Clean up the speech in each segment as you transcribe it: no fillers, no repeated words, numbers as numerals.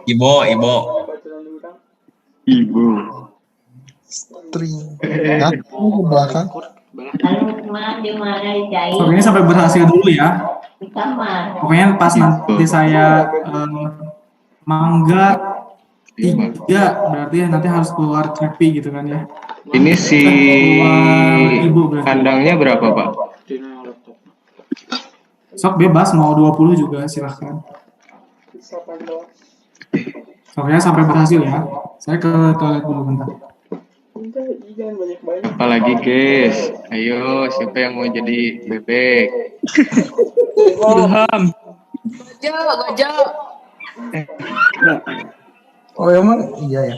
Ibo. Ibu. String. Aku ke belakang. Oke, ini sampai berhasil dulu ya. Pokoknya pas nanti saya mangga 3 berarti nanti harus keluar Cepi gitu kan ya. Ini si Ibu berarti. kandangnya berapa, Pak? Sok bebas mau 20 juga silahkan. Pokoknya sampai berhasil ya. Saya ke toilet dulu bentar. Apalagi guys, ayo siapa yang mau jadi bebek? Ilham. Gojo. Oh emang iya ya.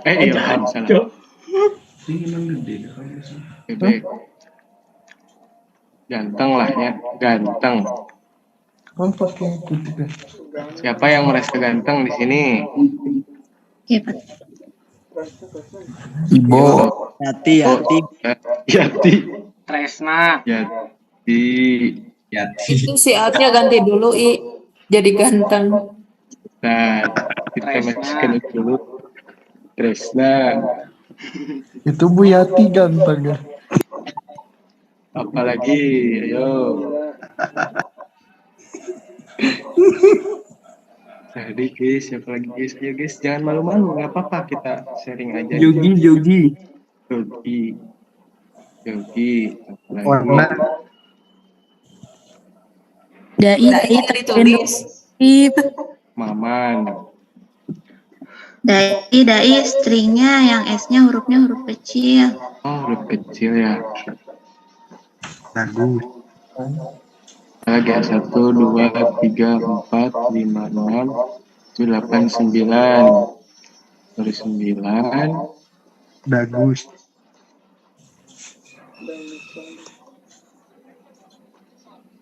Ilham salah. Bebek. Ganteng lah ya, ganteng. Kan pakai kutip ya. Siapa yang merasa ganteng di sini? Ibo. Yati. Yati. Tresna. Yati. Itu si Atnya ganti dulu jadi ganteng. Nah, kita masukkan dulu. Tresna. Itu Bu Yati ganteng ya. Apalagi, ayo. Tadi guys, siapa lagi guys? Ayo guys, jangan malu-malu, nggak apa-apa kita sharing aja. Jogi. Warna. Dai Ditulis. Maman. Dai stringnya yang S-nya hurufnya huruf kecil. Oh, huruf kecil ya. Bagus. Lagi 1, 2, 3, 4, 5, 6, 8, 9. Baru 9. Bagus.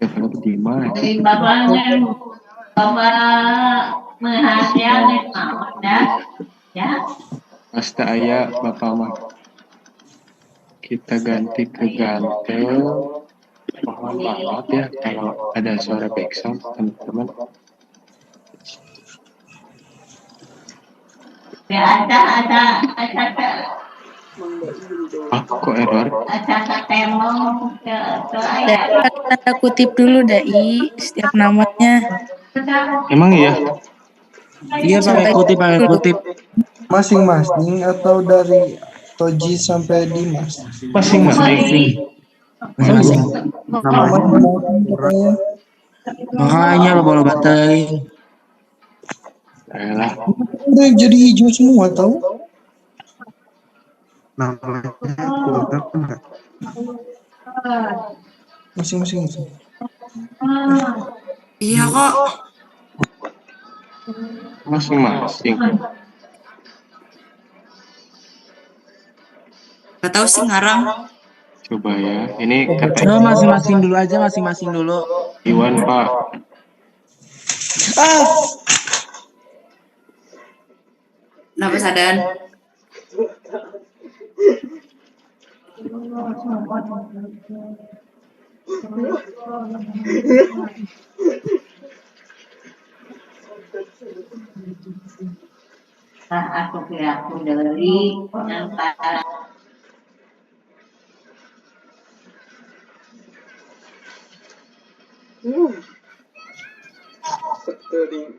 Kalau Dimas. Bapak menghasiakan ya. Pasti ayah Bapak mah. Kita ganti ke gantel. Mohon maaf ya kalau ada suara background teman-teman. Ya ada. Kok error? Ada temo ke Tanda kutip dulu Dai setiap namanya. Emang iya? Iya pakai kutip. Masing-masing atau dari Toji sampai Dimas? Masing-masing. Makanya lo batain. Ayolah. Udah jadi hijau semua tahu? Namanya keluarga enggak? Masing-masing itu. Iya kok. Masing-masing. Gak tahu sih ngarang. Coba ya. Ini No, masing-masing dulu. Iwan Pak. Kenapa Sadan? aku kira aku dari antara Seteling.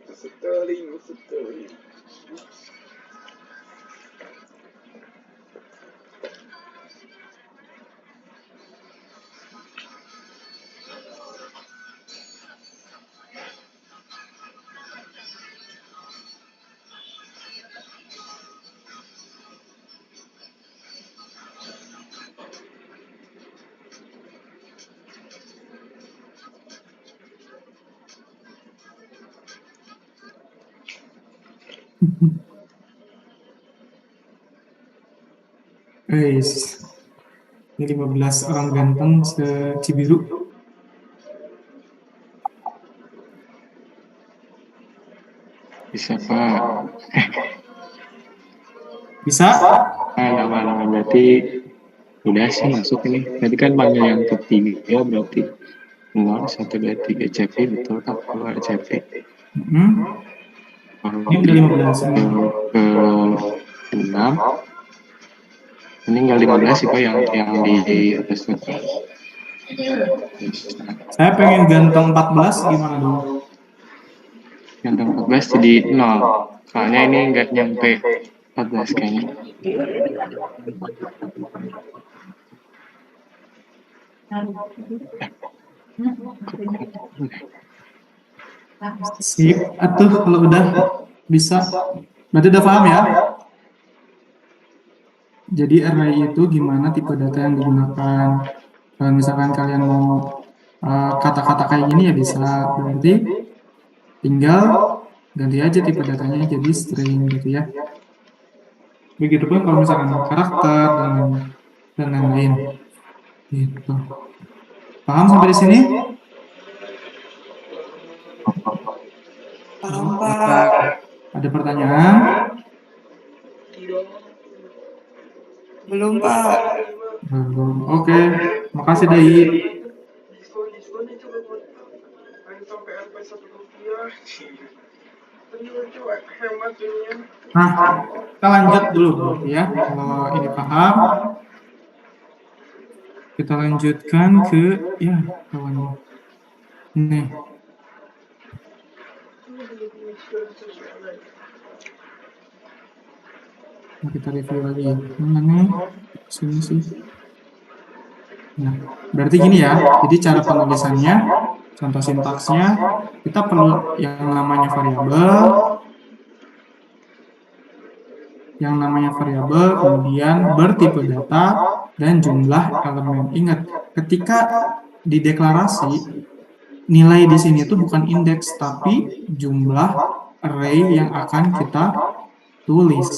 Guys, ini 15 orang ganteng se-Cibiru. Bisa Pak. Bisa? Lama-lama berarti udah sih masuk ini. Tadi kan panggil yang ketiga berarti 0, 1, 2, 3 CP, betul Kak, kalau CP. Kalau Ini udah 15 ini. ke 6, ini nggak 15 sih Pak yang di atasnya. Saya pengen ganteng 14 gimana dong? Yang 14 jadi 0. Soalnya ini nggak nyampe 14 kayaknya. Sip, atuh kalau udah bisa. Berarti udah paham ya? Jadi array itu gimana tipe data yang digunakan. Kalau misalkan kalian mau kata-kata kayak gini ya bisa. Berarti tinggal ganti aja tipe datanya jadi string gitu ya. Begitupun kalau misalkan karakter dan lain-lain. Gitu. Paham sampai di sini? Paham, Pak. Ada pertanyaan? Belum, Pak. Belum. Oke. Makasih Dai. Nah, kita lanjut dulu ya. Kalau ini paham, kita lanjutkan ke ya kawan. Nih. Nah, kita review lagi. Mana nih? Sini sih. Nah, berarti gini ya. Jadi cara penulisannya, contoh sintaksnya, kita perlu yang namanya variabel, kemudian bertipe data dan jumlah elemen. Ingat, ketika di deklarasi nilai di sini itu bukan indeks tapi jumlah array yang akan kita tulis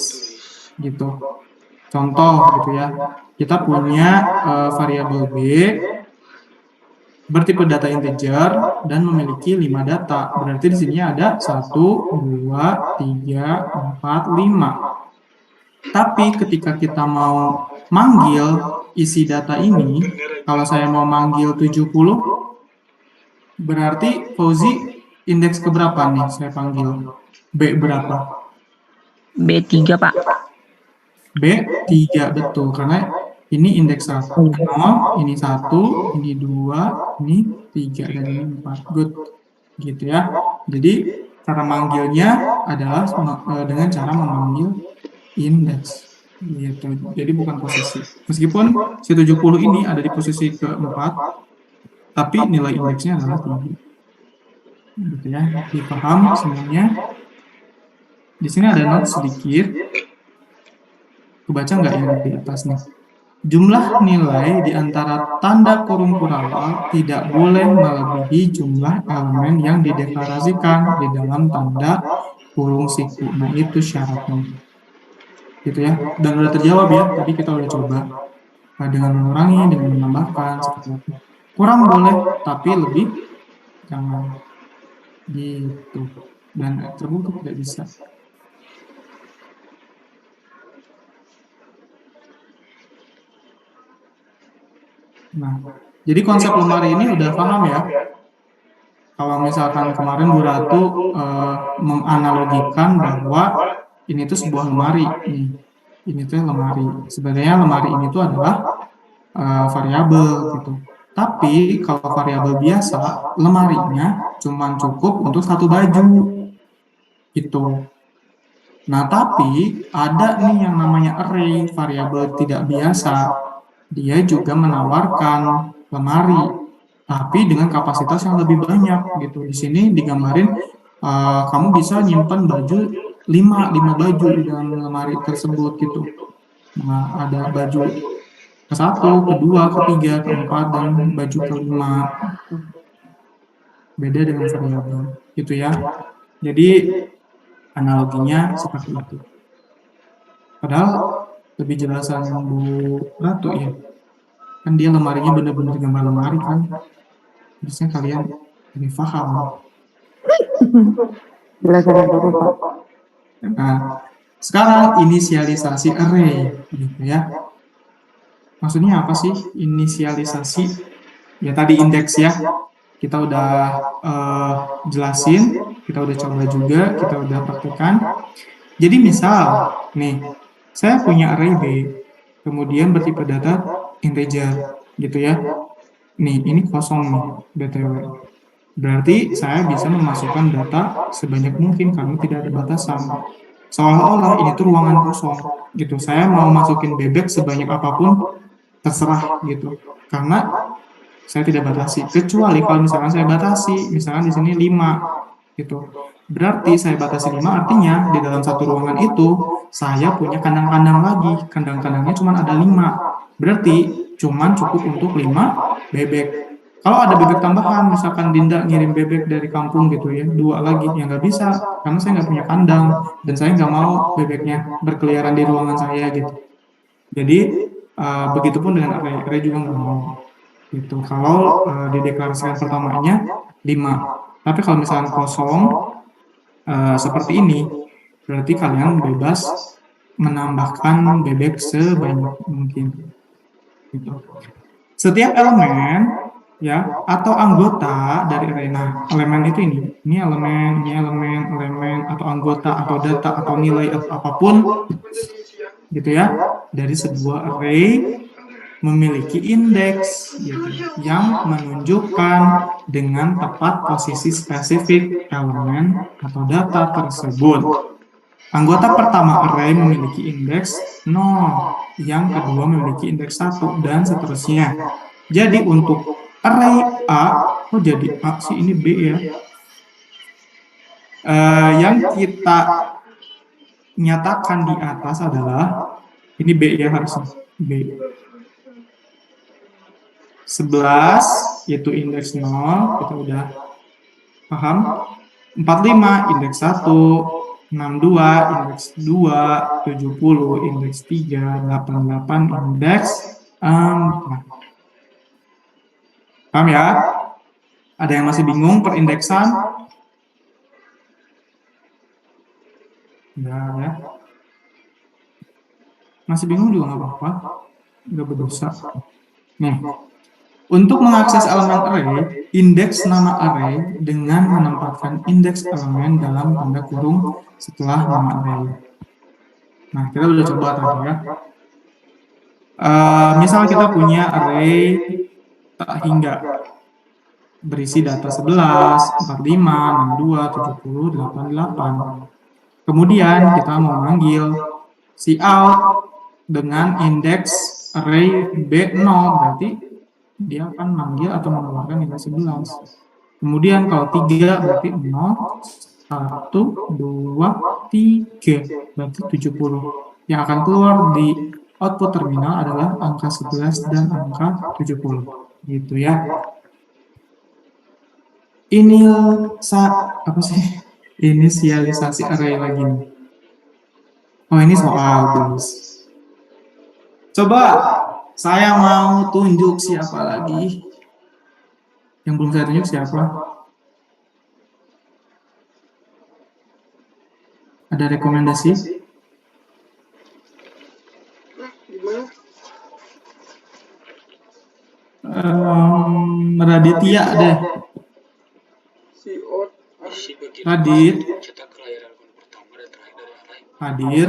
gitu. Contoh gitu ya. Kita punya variabel B bertipe data integer dan memiliki 5 data. Berarti di sini ada 1, 2, 3, 4, 5. Tapi ketika kita mau manggil isi data ini, kalau saya mau manggil 70, berarti Fauzi indeks keberapa nih saya panggil? B berapa? B3 Pak. B3, betul. Karena ini indeks 1, 0, ini 1, ini 2, ini 3, dan ini 4. Good. Gitu ya. Jadi, cara manggilnya adalah dengan cara memanggil indeks. Gitu. Jadi bukan posisi. Meskipun si 70 ini ada di posisi keempat, tapi nilai indeksnya adalah 3. Gitu ya. Dipaham semuanya? Di sini ada note sedikit. Kebaca nggak yang di atas nih? Jumlah nilai di antara tanda kurung kurawal tidak boleh melebihi jumlah elemen yang dideklarasikan di dalam tanda kurung siku. Nah, itu syaratnya. Gitu ya. Dan udah terjawab ya, tadi kita udah coba. Nah, dengan mengurangi, dengan menambahkan, seperti itu. Kurang boleh, tapi lebih jangan. Gitu. Dan terbukti tidak bisa. Nah, jadi konsep lemari ini udah paham ya. Kalau misalkan kemarin Bu Ratu menganalogikan bahwa ini tuh sebuah lemari. Ini tuh lemari. Sebenarnya lemari ini tuh adalah variabel gitu. Tapi kalau variabel biasa, lemarinya cuma cukup untuk satu baju. Gitu. Nah, tapi ada nih yang namanya array, variabel tidak biasa. Dia juga menawarkan lemari, tapi dengan kapasitas yang lebih banyak gitu. Di sini digambarin kamu bisa nyimpan baju 5 baju di dalam lemari tersebut gitu. Nah, ada baju ke-1, ke-2, ke-3, ke-4, dan baju ke-5. Beda dengan variabel gitu ya. Jadi analoginya seperti itu. Padahal lebih jelasan Bu Ratu ya. Kan dia lemarinya benar-benar gambar lemari kan. Biasanya kalian lebih paham. Belajar dulu, Pak. Nah, sekarang inisialisasi array gitu ya. Maksudnya apa sih inisialisasi? Ya tadi indeks ya. kita udah jelasin, kita udah coba juga, kita udah praktekkan. Jadi misal, nih, saya punya array B, kemudian bertipe data integer, gitu ya. Nih, ini kosong nih, BTW. Berarti saya bisa memasukkan data sebanyak mungkin karena tidak ada batasan. Seolah-olah ini tuh ruangan kosong, gitu. Saya mau masukin bebek sebanyak apapun, terserah, gitu. Karena saya tidak batasi, kecuali kalau misalkan saya batasi, misalkan di sini 5, gitu. Berarti saya batasi 5 artinya di dalam satu ruangan itu saya punya kandang-kandang lagi. Kandang-kandangnya cuma ada 5. Berarti cuma cukup untuk 5 bebek. Kalau ada bebek tambahan, misalkan Dinda ngirim bebek dari kampung gitu ya, 2 lagi, ya nggak bisa. Karena saya nggak punya kandang dan saya nggak mau bebeknya berkeliaran di ruangan saya gitu. Jadi begitupun dengan array juga nggak mau. Gitu. Kalau dideklarasikan pertamanya 5. Tapi kalau misalnya kosong seperti ini, berarti kalian bebas menambahkan bebek sebanyak mungkin. Gitu. Setiap elemen ya atau anggota dari array. Nah, elemen itu ini elemen atau anggota atau data atau nilai atau apapun gitu ya dari sebuah array memiliki indeks gitu, yang menunjukkan dengan tepat posisi spesifik elemen atau data tersebut. Anggota pertama array memiliki indeks 0, yang kedua memiliki indeks 1, dan seterusnya. Jadi untuk array A, oh jadi A sih, ini B ya. Yang kita nyatakan di atas adalah, ini B ya harusnya, B. 11 yaitu indeks 0, kita udah paham. 45 indeks 1, 62 indeks 2, 70 indeks 3, 88 indeks 4. Paham ya? Ada yang masih bingung perindeksan? Enggak ya. Masih bingung juga nggak apa-apa, nggak berdosa. Nih, untuk mengakses elemen array, indeks nama array dengan menempatkan indeks elemen dalam tanda kurung setelah nama array. Nah, kita udah coba tadi ya. Misal kita punya array tak hingga berisi data 11, 45, 62, 70, 88. Kemudian kita mau manggil cout dengan indeks array B0, berarti dia akan manggil atau mengeluarkan nilai 11. Kemudian kalau 3 berarti 0, 1, 2, 3, berarti 70. Yang akan keluar di output terminal adalah angka 11 dan angka 70. Gitu ya. Ini apa sih? Inisialisasi array lagi nih. Oh, ini soal, guys. Coba saya mau tunjuk siapa lagi. Yang belum saya tunjuk siapa? Ada rekomendasi? Raditya deh. Hadir. Hadir.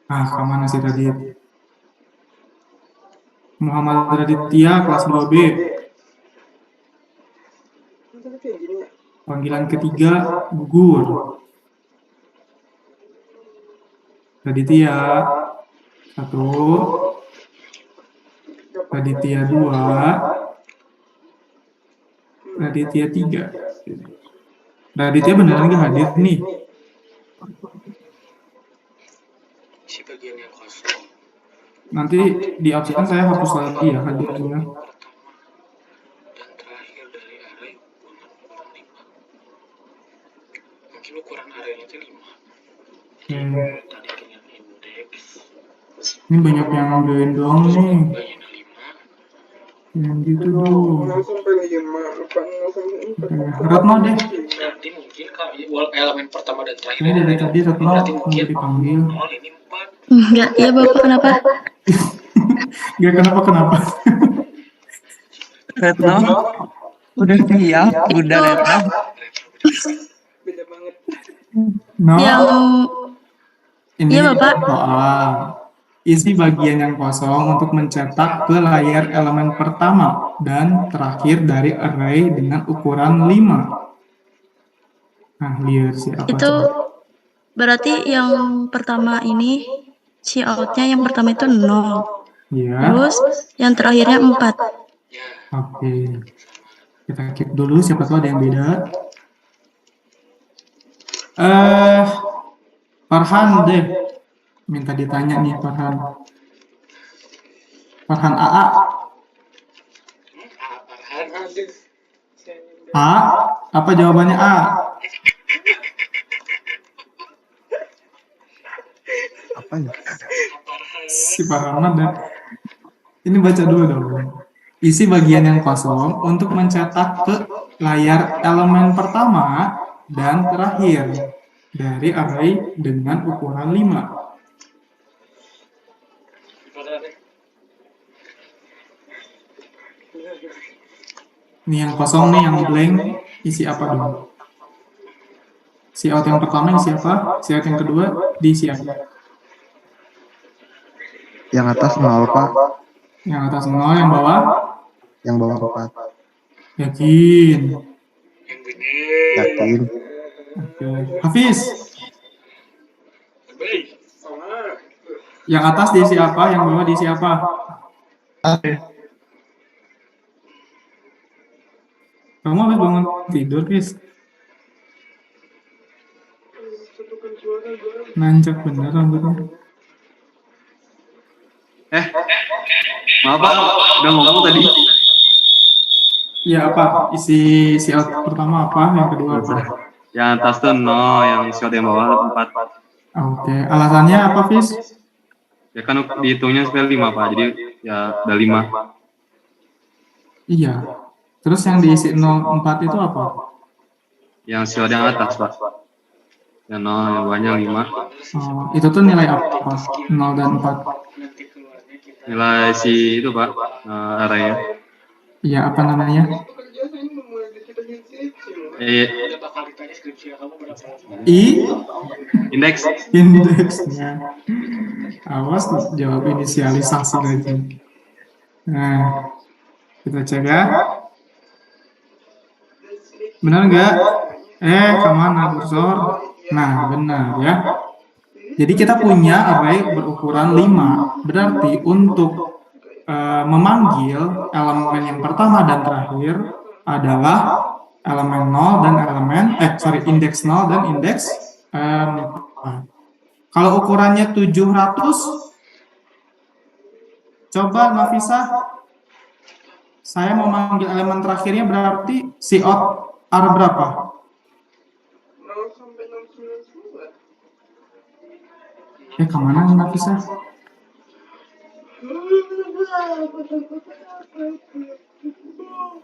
Kemana sih Radit? Muhammad Raditya, kelas 2B. Panggilan ketiga, gugur. Raditya 1, Raditya 2, Raditya 3. Raditya beneran nggak hadir nih? Nanti di absen saya hapus lagi ya hadirnya. Ini banyak yang gendong nih. Yang gitu dong. Retno deh. Nanti mungkin elemen pertama dan terakhir. Ini dari tadi Retno mau dipanggil. Enggak, ya Bapak kenapa? Enggak kenapa. Retno, udah siap, udah Retno. Beda banget. No, Yang ini Iya, Bapak. soal isi bagian yang kosong untuk mencetak ke layar elemen pertama dan terakhir dari array dengan ukuran 5. Nah, lihat siapa itu coba? berarti yang pertama ini si outnya yang pertama itu 0. Ya, Terus yang terakhirnya 4. oke. Kita keep dulu, siapa tahu ada yang beda. Farhan deh. Minta ditanya nih Farhan. Farhan AA. Farhan aduh. A, apa jawabannya A? Apa ya? Si Farhan ada. Ini baca dulu dong. Isi bagian yang kosong untuk mencetak ke layar elemen pertama dan terakhir dari array dengan ukuran 5. Ini yang kosong nih, yang blank, isi apa dong? Si out yang pertama isi apa? Si out yang kedua diisi apa? Yang atas 0, Pak. Yang atas 0, yang bawah? Yang bawah 4. Yakin? Yang bener. Yakin. Oke. Hafiz, Baik. Sama. yang atas diisi apa? Yang bawah diisi apa? Kamu habis bangun tidur, Fis? Nancap bener rambutnya. Maaf Pak, udah ngomong tadi. Iya apa? Isi si out pertama apa? Yang kedua apa? Yang atas tuh 0, yang shot yang bawah 4. Oke. Alasannya apa, Fis? Ya kan dihitungnya supaya 5 Pak, jadi ya udah 5. Iya. Terus yang diisi 04 itu apa? Yang shot yang atas Pak. Yang 0, yang bawahnya 5. Oh, itu tuh nilai apa? 0 dan 4. Nanti keluarnya kita. Nilai si itu Pak, array-nya. Iya, apa namanya? Udah bakal ditanya skripsi kamu berapa? Indeks. Indeksnya. Awas jawab inisialisasi lagi. Nah, kita cek ya. Benar nggak? Kemana kursor? Nah, benar ya. Jadi kita punya array berukuran 5. Berarti untuk memanggil elemen yang pertama dan terakhir adalah elemen 0 dan indeks 0 dan indeks 4. Kalau ukurannya 700, coba Nafisa, saya mau manggil elemen terakhirnya berarti si out R berapa? 0 sampai 699. Kemana nih Nafisa?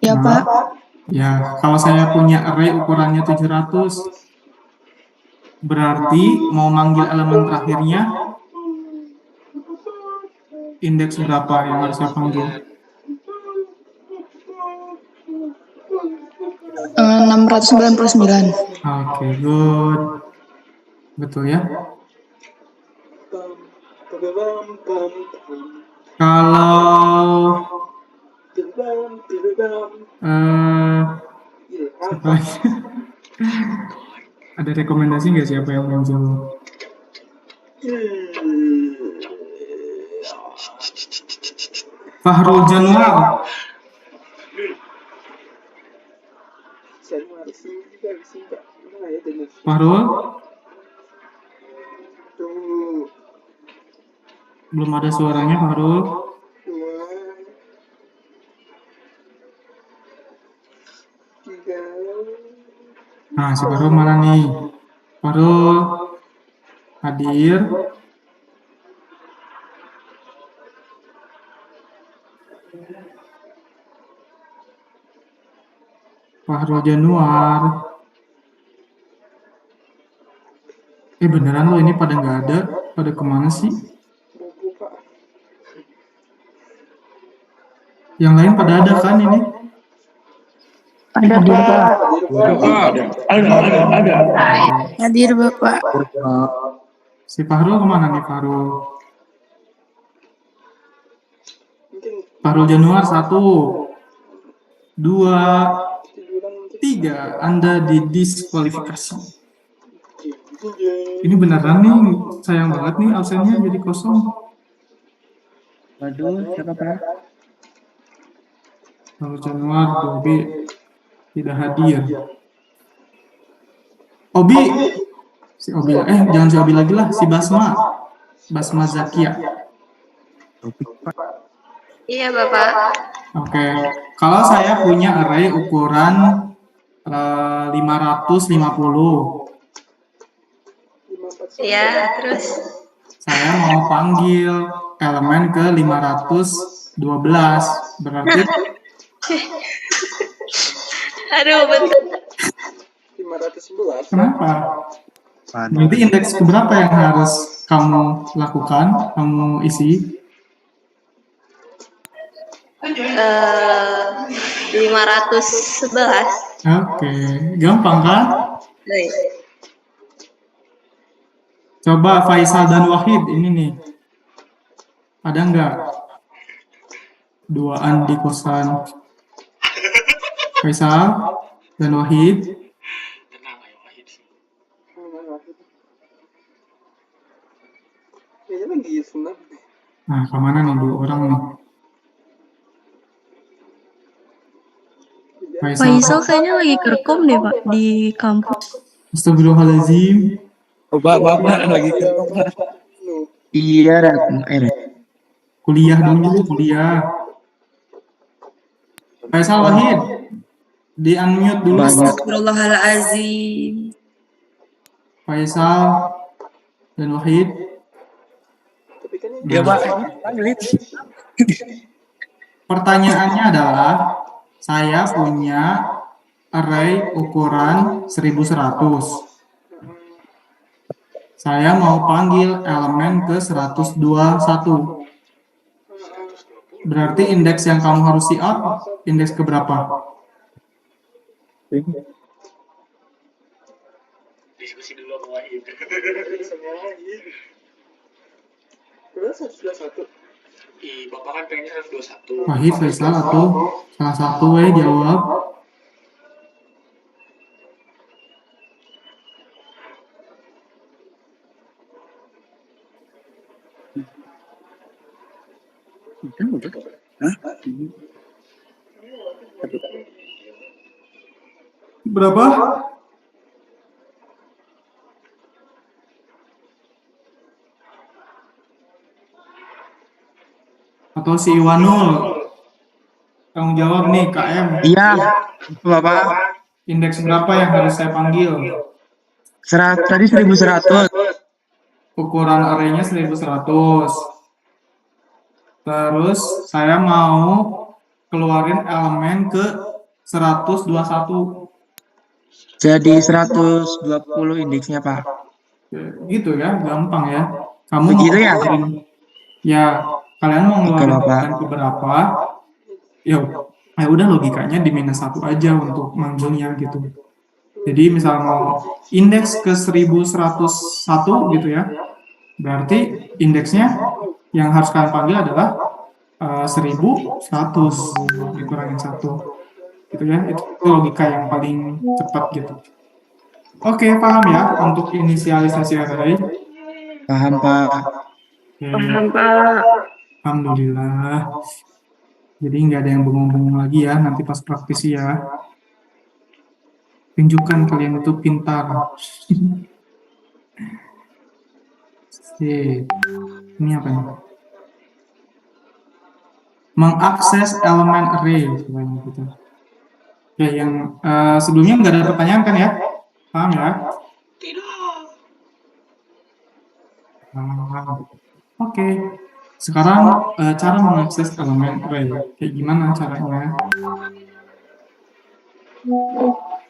Ya, Pak. Ya, kalau saya punya array ukurannya 700, berarti mau manggil elemen terakhirnya indeks berapa yang harus saya panggil? 699. Oke, good. Betul ya? Kalau siapa lagi? Ada rekomendasi nggak siapa yang mau jawab? Fahrul Januar. Fahrul? Belum ada suaranya Fahrul. Nah, si Fahrul mana nih? Fahrul hadir. Fahrul Januar. Beneran lo ini pada nggak ada? Pada kemana sih? Yang lain pada ada kan ini? Ada Pak. Ada. Hadir Bapak. Si Fahrul kemana nih Fahrul? Fahrul Januar 1, 2, 3. Anda didiskualifikasi. Ini beneran nih, sayang banget nih absennya jadi kosong. Waduh, siapa Pak? Fahrul Januar 2B tidak hadir. Obi, si Obi, jangan si Obi lagi lah, si Basma Zakia. Iya Bapak. Oke, kalau saya punya array ukuran 550, Iya, terus. saya mau panggil elemen ke 512, berarti Aduh, bentar. 511. kenapa? Berarti indeks keberapa yang harus kamu lakukan, kamu isi? 511. Oke, gampang kan? Baik. Coba Faisal dan Wahid ini nih. Ada nggak? Duaan di kosan. Faisal dan Wahid. Tenang ayo Wahid sih. Kayaknya lagi senang. Nah, kemana nih 2 orang nih? Faisal kayaknya lagi kerkom deh Pak di kampus. Astagfirullahaladzim. Bapak lagi kerja. Iya, Kuliah dulu, kuliah. Faisal Wahid. Di unmute dulu. Astagfirullahalazim. Faisal dan Wahid. Ya Pak, Pertanyaannya adalah, saya punya array ukuran 1100. Saya mau panggil elemen ke 121. Berarti indeks yang kamu harus siap, indeks keberapa? Diskusi dulu sama Wahid. Terus 121. Bapak kan pengennya 121. Wahid, Faisal, atau salah satu jawab. Berapa? Atau si Iwanul? Tanggung jawab nih, KM. iya, Bapak. Indeks berapa yang harus saya panggil? Tadi 1100. Ukuran arraynya 1100. Terus saya mau keluarin elemen ke 121. Jadi 120 indeksnya Pak. Gitu ya, gampang ya. Kamu Begitu mau ya? Ya, kalian mau ngeluarin Oke, Bapak. elemen ke berapa? Ya udah logikanya di -1 aja untuk manggilnya gitu. Jadi misal mau indeks ke 1101 gitu ya. Berarti indeksnya yang harus kalian panggil adalah 1100 dikurangin 1. Gitu ya. Itu logika yang paling cepat gitu. Oke, paham ya untuk inisialisasi array? Paham Pak. Oke. Pak. Alhamdulillah. Jadi nggak ada yang bengong-bengong lagi ya nanti pas praktisi ya. Tunjukkan kalian itu pintar. Ini apa nih? Mengakses elemen array sebenarnya gitu. Ya, yang sebelumnya nggak ada pertanyaan kan ya? Paham ya? Oke. Sekarang cara mengakses elemen array. Kayak gimana caranya?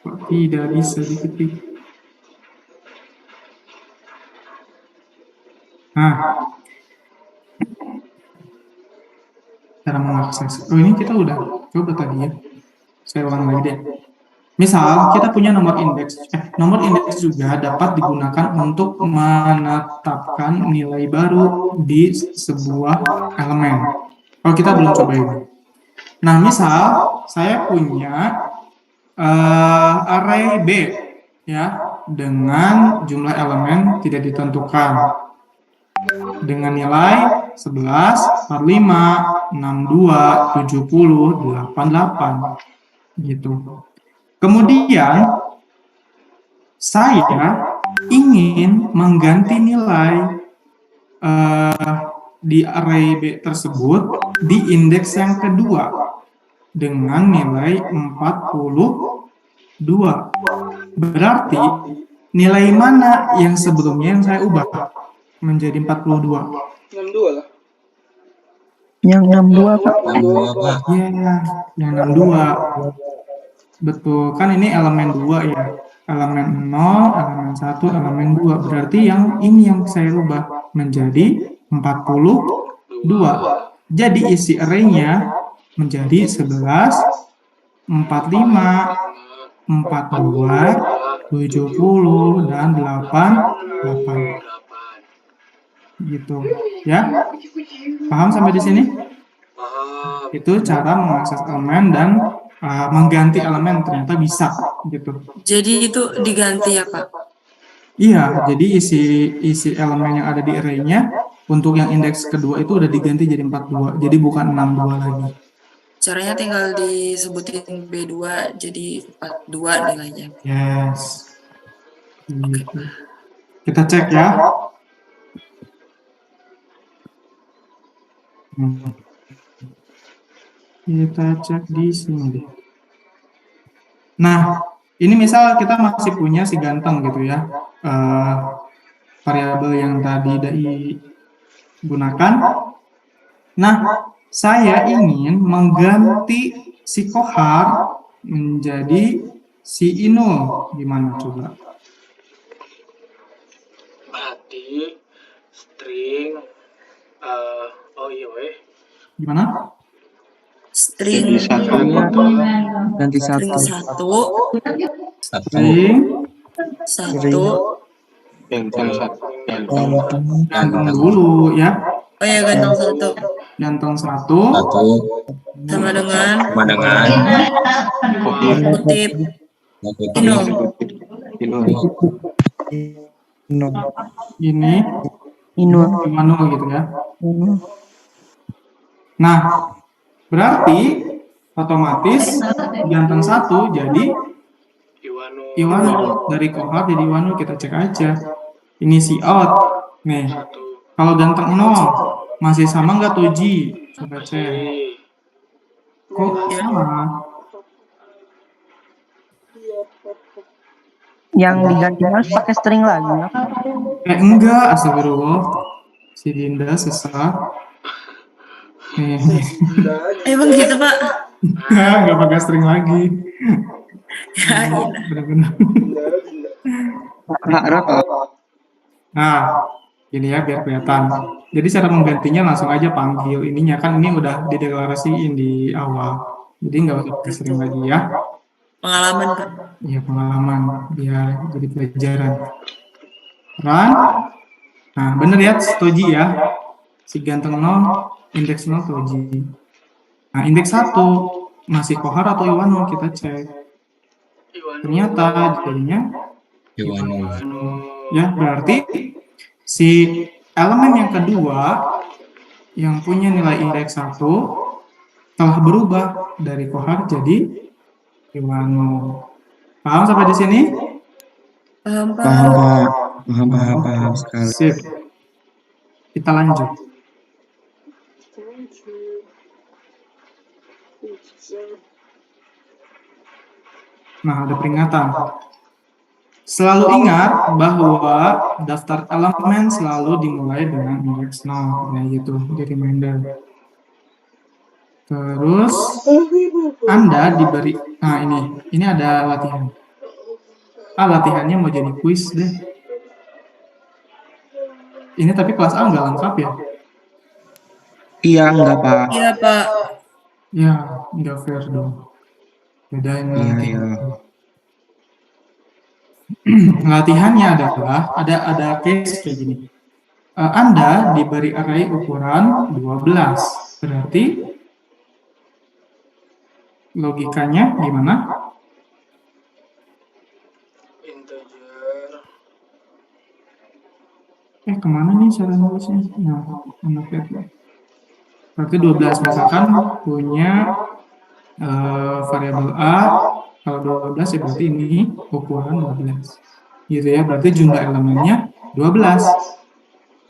Kok tidak bisa diketik? Nah, cara mengakses. Oh, ini kita udah coba tadi ya. Saya ulang lagi deh. Misal kita punya nomor indeks juga dapat digunakan untuk menetapkan nilai baru di sebuah elemen. Kalau kita belum coba ini. Nah, misal saya punya array B ya dengan jumlah elemen tidak ditentukan dengan nilai 11, 45, 62, 70, 88 gitu. Kemudian saya ingin mengganti nilai di array B tersebut di indeks yang kedua dengan nilai 42. Berarti nilai mana yang sebelumnya yang saya ubah menjadi 42? 62 lah. Yang 62 Pak. Iya, yang 62. Betul, kan ini elemen 2 ya. Elemen 0, elemen 1, elemen 2. Berarti yang ini yang saya rubah menjadi 42. Jadi isi array-nya menjadi 11, 45, 42, 70, dan 88. Gitu, ya. Paham sampai di sini? Itu cara mengakses elemen dan mengganti elemen ternyata bisa gitu. Jadi itu diganti ya Pak? Iya, jadi isi elemen yang ada di array-nya untuk yang indeks kedua itu udah diganti jadi 42, jadi bukan 62 lagi. Caranya tinggal disebutin B2 jadi 42 nilainya. Yes. Gitu. Kita cek ya. Kita cek di sini. Nah, ini misal kita masih punya si ganteng gitu ya, variabel yang tadi digunakan. Nah, saya ingin mengganti si Kohar menjadi si Inul. Gimana coba? Berarti string Gimana? String Ganti string 1. 1, String Ganteng satu. ganteng dulu ya. Oh ya, ganteng 1 Ganteng 1 sama dengan kutip Inul. ini Inul. manual gitu ya. Nah, berarti otomatis ganteng 1 jadi Iwanu. Dari Kohar jadi Iwanu, kita cek aja. Ini si out. Nih, kalau ganteng 0 masih sama nggak Toji? Coba cek. Kok sama? Yang diganti harus pakai string lagi. Enggak, astagfirullah. Si Dinda sesat. Nih. Emang gitu Pak? Nggak pakai string lagi. Ya, iya. Benar-benar. Nah, ini ya biar kelihatan. Jadi cara menggantinya langsung aja panggil ininya, kan ini udah dideklarasiin di awal. Jadi nggak usah pakai string lagi ya. Pengalaman Pak. Iya, pengalaman biar jadi pelajaran. Run. Nah, bener ya, Toji ya. Si ganteng 0, indeks 0 Toji. Nah, indeks 1 masih Kohar atau Iwanu, kita cek. Ternyata jadinya Iwanu. Ya, berarti si elemen yang kedua yang punya nilai indeks 1 telah berubah dari Kohar jadi Iwanu. Paham sampai di sini? Paham. Paham sekali. Sip. Kita lanjut. Nah, ada peringatan. Selalu ingat bahwa daftar elemen selalu dimulai dengan indeks 0, ya gitu, di reminder. Terus Anda diberi, nah ini ada latihan. Latihannya mau jadi kuis deh. Ini tapi kelas A nggak lengkap ya? Iya, enggak Pak. Iya Pak. Ya, nggak fair dong. Bedain Iya. Latihannya adalah ada case kayak gini. Anda diberi array ukuran 12. Berarti logikanya gimana? Integer. Kemana nih cara nulisnya? Nah, anak ya. Berarti 12 misalkan punya variabel A, kalau 12 ya berarti ini ukuran 12. Gitu ya, berarti jumlah elemennya 12.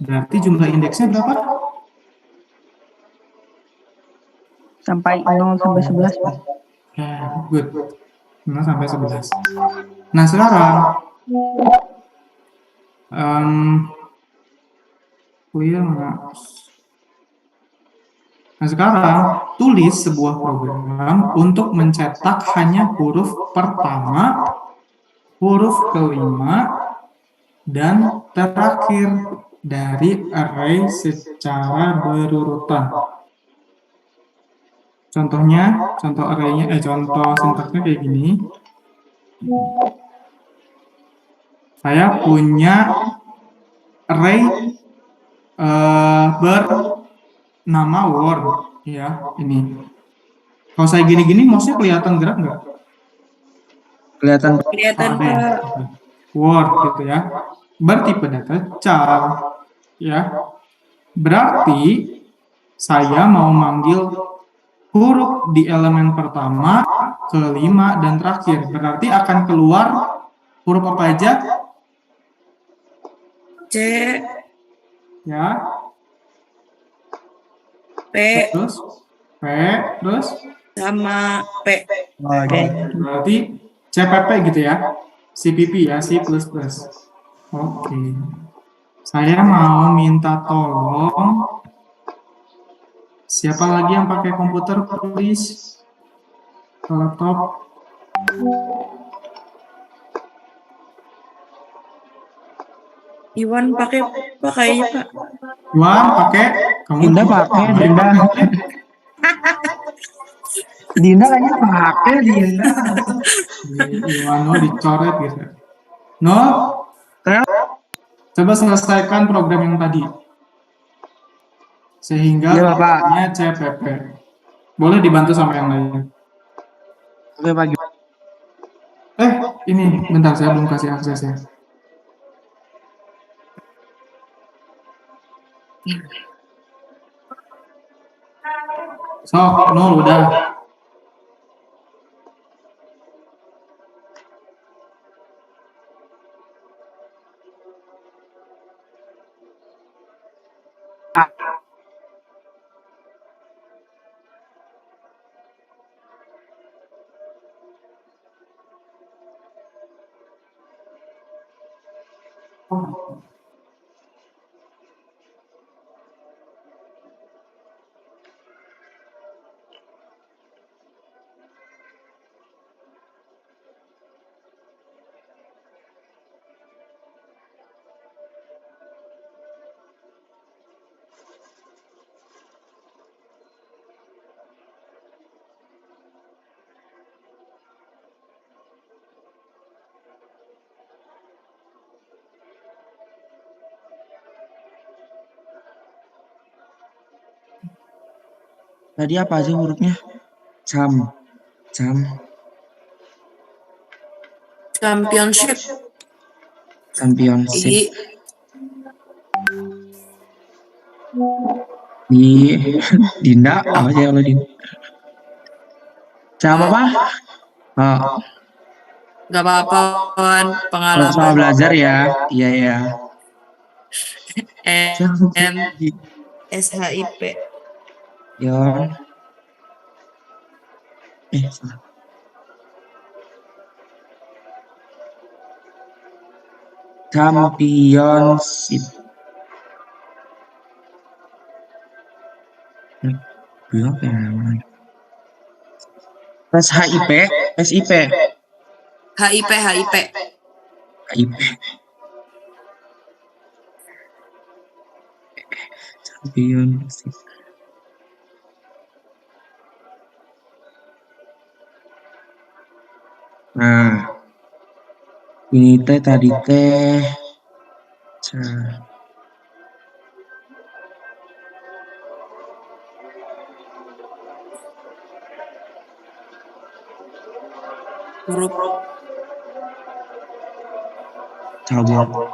Berarti jumlah indeksnya berapa? Sampai 0 sampai 11, Pak. Good. 0 sampai 11. Nah, sekarang clear nggak? Nah, sekarang tulis sebuah program untuk mencetak hanya huruf pertama, huruf kelima, dan terakhir dari array secara berurutan. Contohnya, contoh sintaksnya kayak gini. Saya punya array bernama word, ya, ini. Kalau saya gini-gini, mouse-nya kelihatan gerak nggak? Kelihatan. Kelihatan, Ada ya? Pak. Word gitu ya. Bertipe data char, ya. Berarti saya mau manggil huruf di elemen pertama, kelima, dan terakhir. Berarti akan keluar huruf apa aja? C, Ya, P, terus P, terus sama P. berarti CPP gitu ya. CPP ya, C++. Oke. Saya mau minta tolong. Siapa lagi yang pakai komputer, please? Laptop. Iwan pakai kayaknya, Pak. Iwan pakai. Kamu Dinda pakai, Dinda. Dinda kayaknya pakai, Dinda. Iwan no dicoret gitu. No. Coba selesaikan program yang tadi. Sehingga Iya, Bapak. totalnya CPP. Boleh dibantu sama yang lain. Oke, Pak. Ini bentar, saya belum kasih akses ya. Sok, nol udah. Tadi apa aja hurufnya? Cam. Championship. Championship. I. Di Dinda apa aja kalau Dinda? Sama apa? Oh, Gak apa-apa, Wan. kalau Pengalaman. sama belajar ya. Iya ya. M. SHIP. Yon. Salah. Championship. Apa ya namanya? SHIP. HIP. HIP. Championship. Nah, Ini teh tadi teh. Huruf Cabut.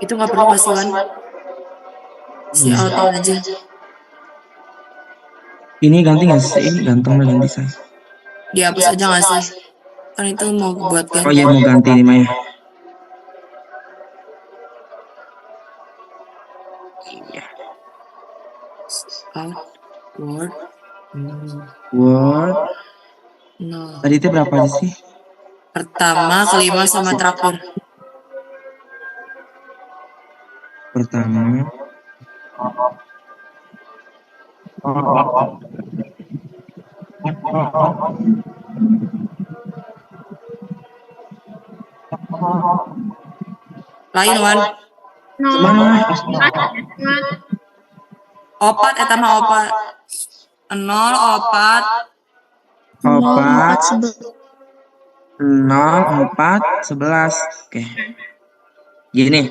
itu nggak perlu masukan. Si auto aja. Ini ganti nggak sih? Ini ganteng lah ganti saya. Dihapus aja nggak sih? Kan itu mau buat Oh ganti. iya mau ganti ini Maya. Word. Word. No. Tadi itu berapa aja sih? Pertama, kelima, sama terakhir. Pertama. Lain Wan. Mana? Opat eta mah opat. 0 opat 0411. Oke. Gini.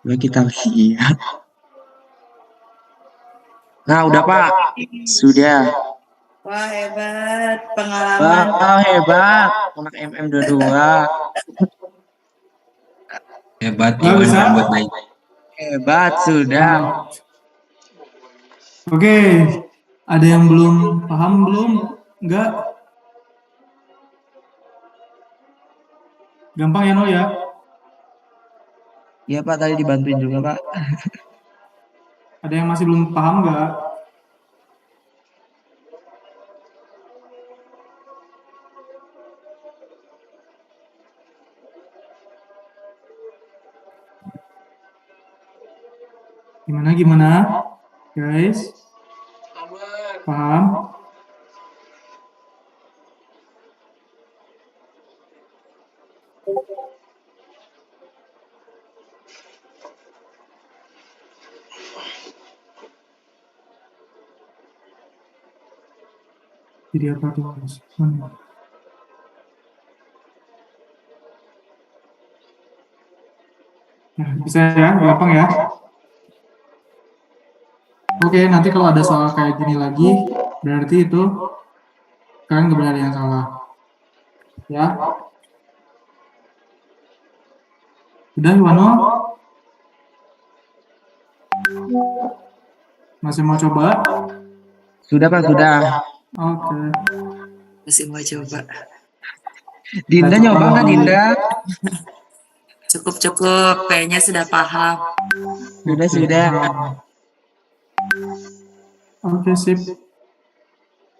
Udah kita lihat. Nah, udah Pak. Sudah. Wah hebat pengalaman. Wah, hebat. Anak MM22. Hebat Nggak bisa. Iwan buat naik. Hebat sudah. Oke, ada yang belum paham belum? Enggak? Gampang ya No ya? Iya Pak, tadi dibantuin juga Pak. Ada yang masih belum paham enggak? Gimana? Guys, Aman. paham? Jadi apa tuh? Nah, bisa ya, gampang ya. Oke, nanti kalau ada soal kayak gini lagi, berarti itu kalian nggak benar yang salah. Ya. Udah, Iwano? Masih mau coba? Sudah Pak, sudah. Oke. Masih mau coba. Dinda nyoba nggak Dinda? Cukup. Kayaknya sudah paham. Sudah. Oke, sip.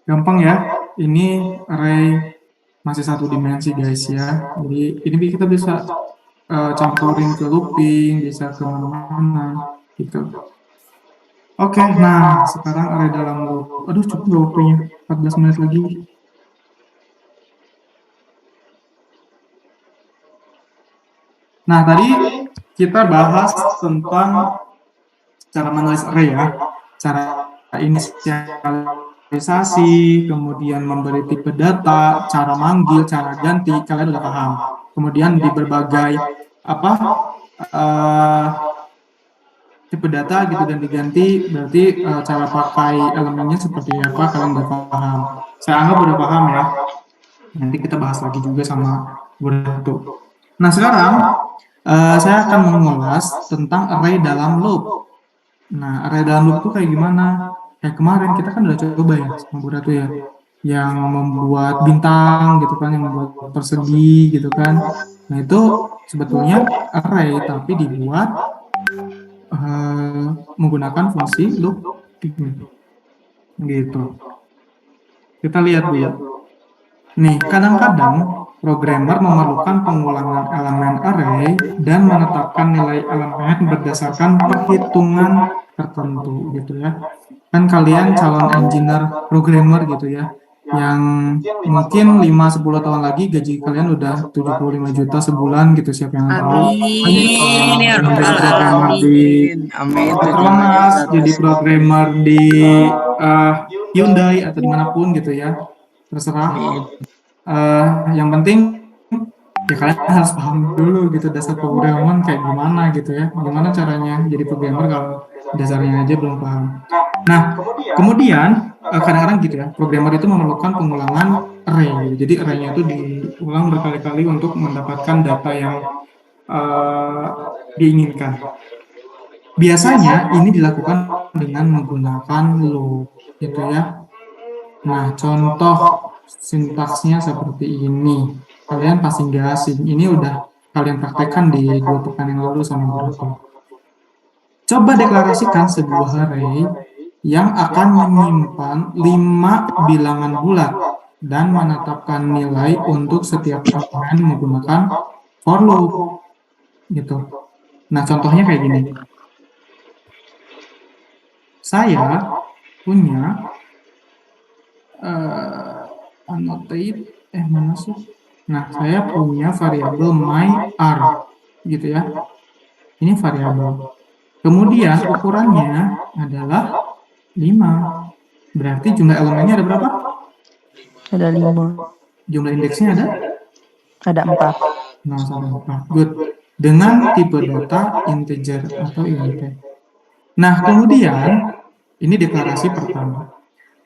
Gampang ya. Ini array masih satu dimensi guys ya. Jadi ini kita bisa campurin ke looping, bisa ke mana-mana gitu. Oke, nah sekarang array dalam loop. Aduh, cukup gak waktunya? 14 menit lagi. Nah, tadi kita bahas tentang cara menulis array ya. Cara inisialisasi, kemudian memberi tipe data, cara manggil, cara ganti, kalian udah paham. Kemudian di berbagai tipe data gitu dan diganti, berarti cara pakai elemennya seperti apa kalian udah paham. Saya anggap udah paham ya. Nanti kita bahas lagi juga sama Guru. Nah sekarang saya akan mengulas tentang array dalam loop. Nah array dalam loop itu kayak gimana? Kayak kemarin kita kan udah coba ya sama Bu Ratu ya, yang membuat bintang gitu kan, yang membuat persegi gitu kan. Nah itu sebetulnya array tapi dibuat menggunakan fungsi looping gitu. Kita lihat dulu. Nih kadang-kadang programmer memerlukan pengulangan elemen array dan menetapkan nilai elemen berdasarkan perhitungan tertentu gitu ya. Kan kalian calon engineer programmer gitu ya, yang mungkin 5-10 tahun lagi gaji kalian udah 75 juta sebulan gitu, siapa yang tahu. Amin ya rabbal Programmer alamin. di Amin. Petronas, jadi programmer di Hyundai atau dimanapun gitu ya, terserah. Yang penting ya kalian harus paham dulu gitu dasar pemrograman kayak gimana gitu ya, gimana caranya jadi programmer kalau dasarnya aja belum paham. Nah, kemudian kadang-kadang gitu ya, programmer itu memerlukan pengulangan array. Jadi array-nya itu diulang berkali-kali untuk mendapatkan data yang diinginkan. Biasanya ini dilakukan dengan menggunakan loop gitu ya. Nah, contoh sintaksnya seperti ini. Kalian pasti nggak asing. Ini udah kalian praktekkan di 2 pekan yang lalu sama berapa. Coba deklarasikan sebuah array yang akan menyimpan 5 bilangan bulat dan menetapkan nilai untuk setiap elemen menggunakan for loop gitu. Nah, contohnya kayak gini. Saya punya annotate mana sih? Nah, saya punya variabel myR gitu ya. Ini variabel. Kemudian ukurannya adalah 5. Berarti jumlah elemennya ada berapa? Ada 5. Jumlah indeksnya ada? Ada 4. 0 sampai 4. Good. Dengan tipe data integer atau int. Nah, kemudian ini deklarasi pertama.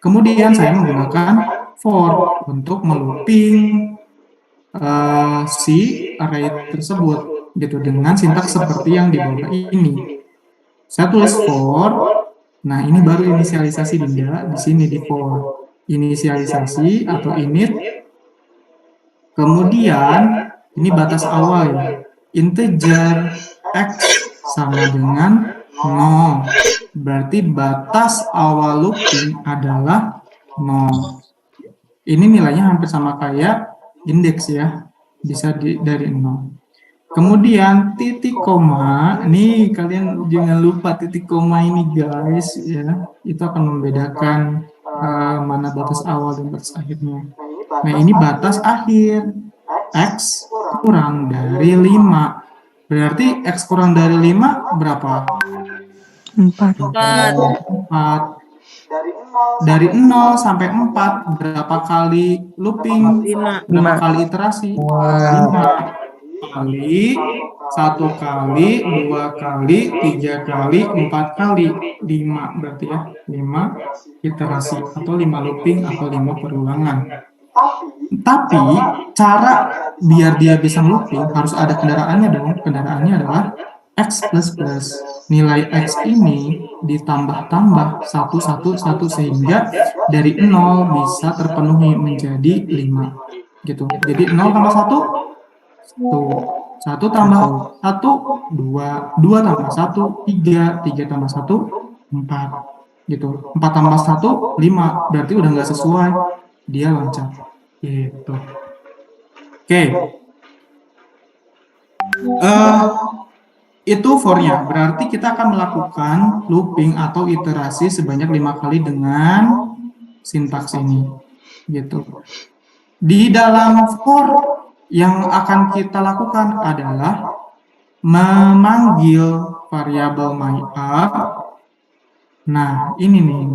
Kemudian saya menggunakan for untuk melooping si array tersebut gitu dengan sintaks seperti yang di bawah ini. Saya tulis for. Nah, ini baru inisialisasi Dinda di sini di for. Inisialisasi atau init. Kemudian ini batas awal ya. Integer x sama dengan 0. Berarti batas awal looping adalah 0. Ini nilainya hampir sama kayak indeks ya. Bisa dari 0. Kemudian titik koma, nih kalian jangan lupa titik koma ini guys ya. Itu akan membedakan mana batas awal dan batas akhirnya. Nah, ini batas akhir. X kurang dari 5. Berarti X kurang dari 5 berapa? 4. 4. Dari 0 sampai 4 berapa kali looping? 5. Berapa kali iterasi? 5 kali, 1 kali, 2 kali, 3 kali, 4 kali, 5 berarti ya, 5 iterasi atau 5 looping atau 5 perulangan. Tapi cara biar dia bisa looping harus ada kendaraannya dong. Kendaraannya adalah X plus plus. Nilai X ini ditambah-tambah 1 sehingga dari 0 bisa terpenuhi menjadi 5 gitu. Jadi 0 tambah 1 1 tambah 1 2 tambah 1 3 tambah 1 4 gitu. 4 tambah 1 5 berarti udah nggak sesuai, dia loncat gitu. Oke. Itu for-nya, berarti kita akan melakukan looping atau iterasi sebanyak 5 kali dengan sintaks ini gitu. Di dalam for yang akan kita lakukan adalah memanggil variabel myR. Nah, ini nih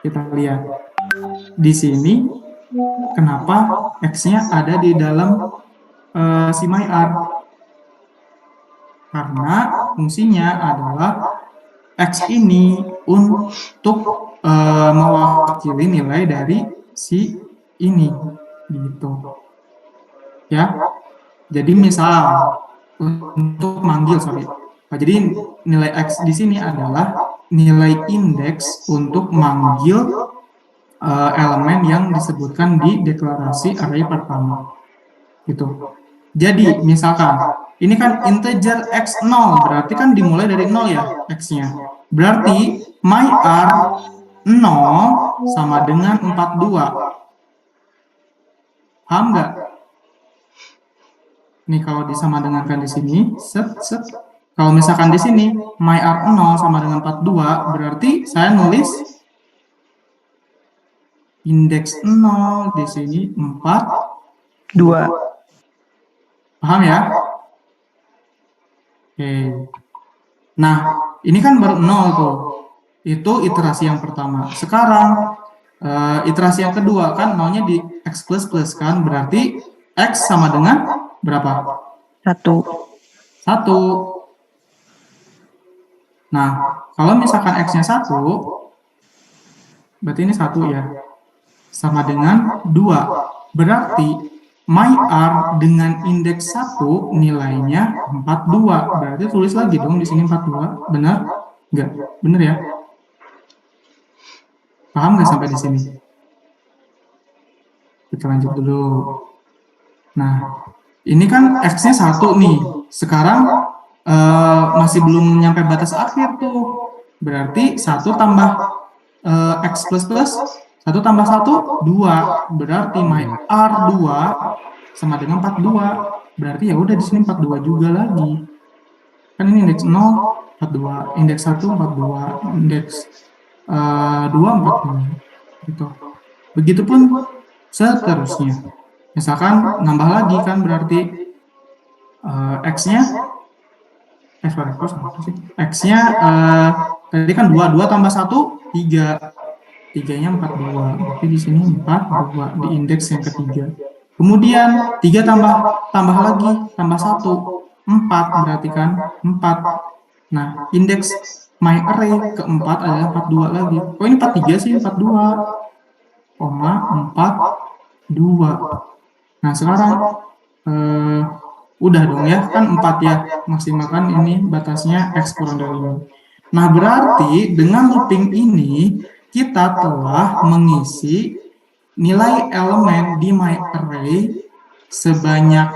kita lihat di sini kenapa X-nya ada di dalam si myR. Karena fungsinya adalah X ini untuk mewakili nilai dari si ini gitu ya. Jadi misal untuk manggil jadi nilai X di sini adalah nilai indeks untuk manggil elemen yang disebutkan di deklarasi array pertama gitu. Jadi misalkan ini kan integer x 0, berarti kan dimulai dari 0 ya x-nya. Berarti myR 0 sama dengan 42. Paham nggak? Nih kalau disamadengankan di sini, kalau misalkan di sini myR 0 sama dengan 42, berarti saya nulis indeks 0 di sini 4, 2. paham ya? Oke. Nah, ini kan baru 0 tuh. Itu iterasi yang pertama. Sekarang, iterasi yang kedua kan 0-nya di X++ kan, berarti X sama dengan berapa? 1. 1. Nah, kalau misalkan X-nya 1, berarti ini 1 ya, sama dengan 2. Berarti myR dengan indeks 1 nilainya 42. Berarti tulis lagi dong di sini 42. Benar? Enggak? Benar ya? Paham nggak sampai di sini? Kita lanjut dulu. Nah, ini kan X-nya 1 nih. Sekarang masih belum nyampe batas akhir tuh. Berarti 1 tambah X++, 1 tambah 1, 2. Berarti myR 2 sama dengan 42. Berarti ya udah di sini 42 juga lagi. Kan ini indeks 0, 42. Indeks 1, 42. Indeks 2, 42. Gitu. Begitupun seterusnya. Misalkan nambah lagi kan berarti X-nya X-nya tadi kan 2 tambah 1, 3. 3-nya 42. Berarti di sini 42 di indeks yang ketiga. Kemudian 3 tambah lagi, tambah 1, 4 berarti kan 4. Nah, indeks myArray keempat adalah 42 lagi. Oh, ini 43 sih, 42, 42. Nah, sekarang udah dong ya, kan 4 ya, maksimalkan ini batasnya X kurang dari 5. Nah, berarti dengan looping ini kita telah mengisi nilai elemen di myArray sebanyak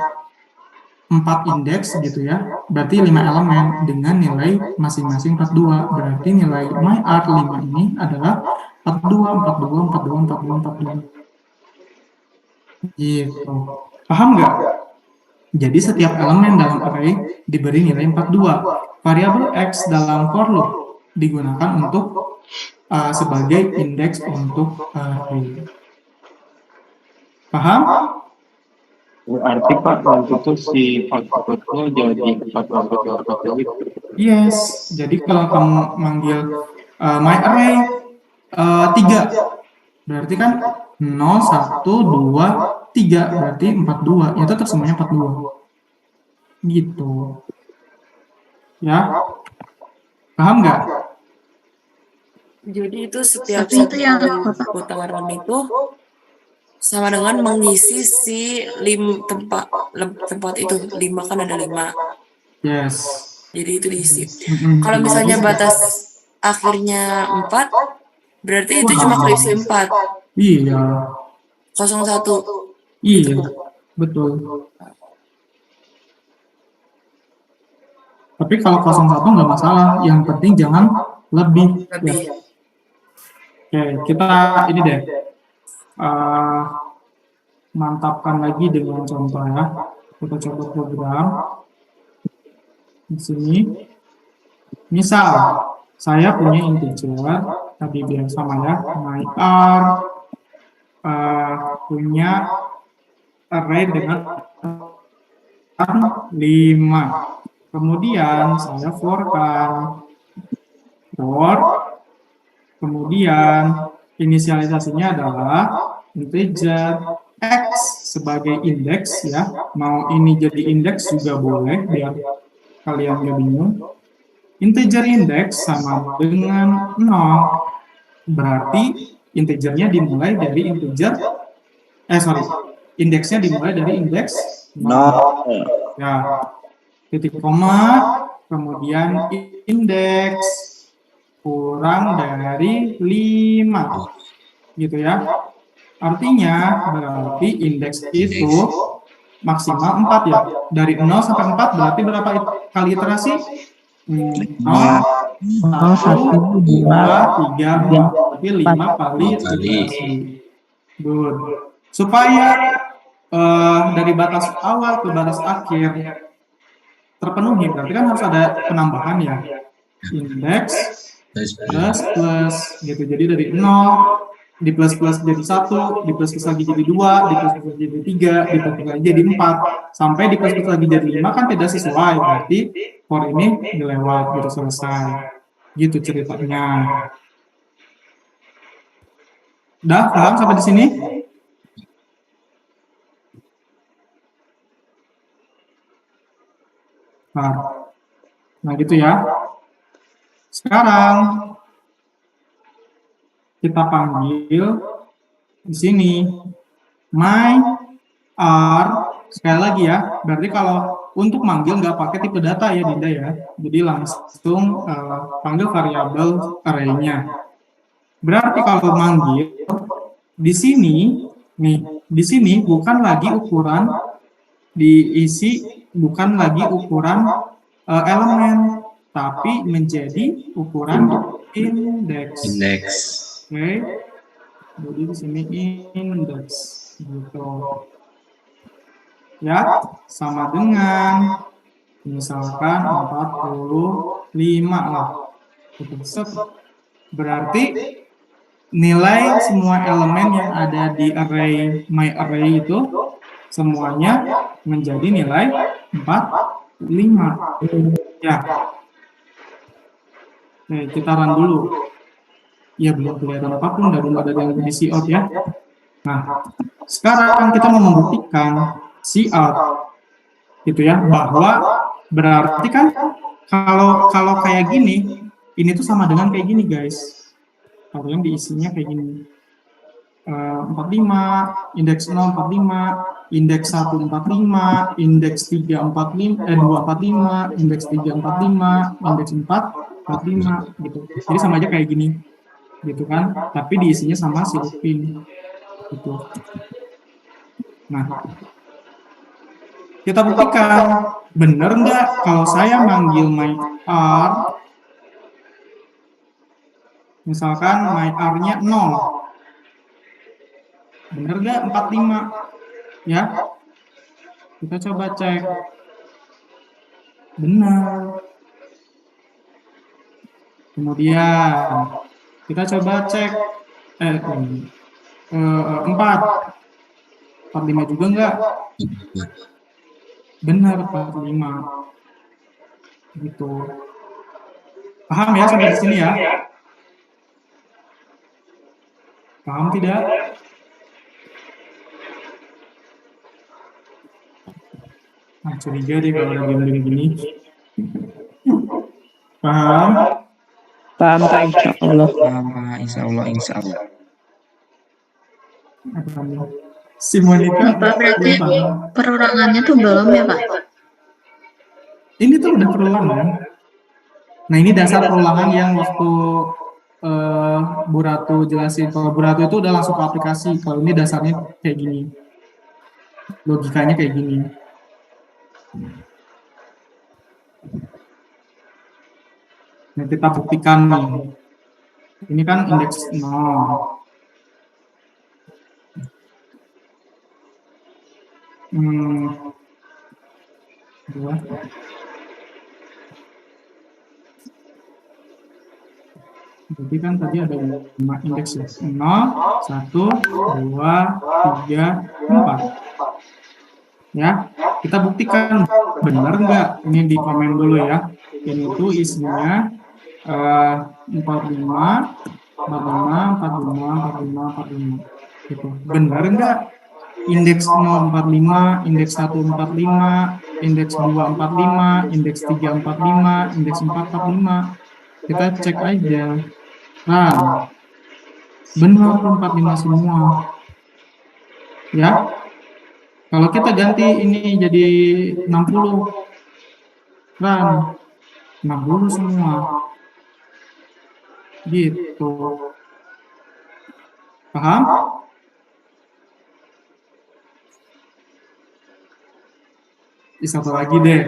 4 indeks gitu ya, berarti 5 elemen dengan nilai masing-masing 42. Berarti nilai myArt 5 ini adalah 42, 42, 42, 42, 42. Gitu. Paham nggak? Jadi setiap elemen dalam array diberi nilai 42. Variabel X dalam for loop digunakan untuk sebagai indeks untuk array. Paham? Berarti Pak, nanti itu si outputnya jadi 44 gitu. Yes, jadi kalau kamu manggil myArray 3, berarti kan 0, 1, 2, 3, berarti 42. Ya tetap semuanya 42. Gitu. Ya. Paham nggak? Jadi itu setiap Tapi itu yang putaran itu sama dengan mengisi si tempat itu. 5 kan ada 5. Yes. Jadi itu diisi. Kalau misalnya batas akhirnya 4, berarti itu cuma keisi 4. Iya. 01. Iya, betul. Tapi kalau 01 nggak masalah, yang penting jangan lebih. Lebih. Ya. Oke, kita ini deh, mantapkan lagi dengan contoh ya. Kita coba program di sini. Misal, saya punya integer, tadi biar sama ya, myR, punya array dengan 5. Kemudian saya for-kan. For, kemudian inisialisasinya adalah integer X sebagai indeks ya. Mau ini jadi indeks juga boleh, biar kalian gak bingung. Integer indeks sama dengan 0. Berarti integernya dimulai dari integer, indeksnya dimulai dari indeks 0. Ya, titik koma, kemudian indeks kurang dari 5. Gitu ya. Artinya berarti indeks itu maksimal 4 ya. Dari 0 sampai 4 berarti berapa kali iterasi? 0, 1, 2, 3, 4. Berarti 5 kali iterasi. Good. Supaya dari batas awal ke batas akhir terpenuhi, berarti kan harus ada penambahan ya. Indeks plus gitu. Jadi dari 0 di plus plus jadi 1, di plus plus lagi jadi 2, di plus plus lagi jadi 3, di plus plus lagi jadi 4, sampai di plus plus lagi jadi 5 kan tidak sesuai, berarti for ini dilewat gitu, selesai. Gitu ceritanya. Udah paham sampai di sini? Nah gitu ya. Sekarang kita panggil di sini my are, sekali lagi ya, berarti kalau untuk manggil nggak pakai tipe data ya Dinda ya, jadi langsung panggil variabel array-nya. Berarti kalau manggil di sini nih, di sini bukan lagi ukuran diisi, bukan lagi ukuran elemen, tapi menjadi ukuran indeks. Oke, jadi di sini indeks gitu. Ya, sama dengan misalkan 45 lah. Berarti nilai semua elemen yang ada di array my array itu semuanya menjadi nilai 45. Ya. Oke, kita run dulu. Ya, belum kelihatan apapun, belum ada yang di cout ya. Nah, sekarang kita mau membuktikan cout gitu ya, bahwa berarti kan kalau kayak gini, ini tuh sama dengan kayak gini guys. Kalau yang diisinya kayak gini. 45, indeks 0 45, indeks 1 45, indeks 3 45, 2 45, indeks 3 45, indeks 4 45 gitu. Jadi sama aja kayak gini. Gitu kan? Tapi diisinya sama si Lupin. Gitu. Nah, kita buktikan bener nggak kalau saya manggil my r, misalkan my r-nya 0. Bener nggak 45? Ya, kita coba cek. Benar. Kemudian kita coba cek 4. 45 juga enggak? Benar, 45. Gitu. Paham ya sampai di sini ya? Paham tidak? Nah, curiga deh kalau lagi gini-gini. Paham? Paham Pak, insya Allah. Insya Allah, insya Allah. Si Monica Pak, berarti perorangannya tuh belum ya Pak? ini tuh udah perulangan. Nah, ini dasar perulangan yang waktu Bu Ratu jelasin. Kalau Bu Ratu itu udah langsung ke aplikasi. Kalau ini dasarnya kayak gini. Logikanya kayak gini. Nah, kita buktikan nih. Ini kan indeks 0. Dua. Jadi kan tadi ada 5 indeks ya. 0, 1, 2, 3, 4. Ya, kita buktikan benar nggak? Ini di komen dulu ya. Ini tuh isinya 45, 45, 45, 45, 45. Gitu. Benar nggak? Indeks 0 45, indeks 1 45, indeks 2 45, indeks 3 45, indeks 4 45. Kita cek aja. Nah, benar 45 semua. Ya. Kalau kita ganti ini jadi 60. Kan 60 semua. Gitu. Paham? Satu lagi deh.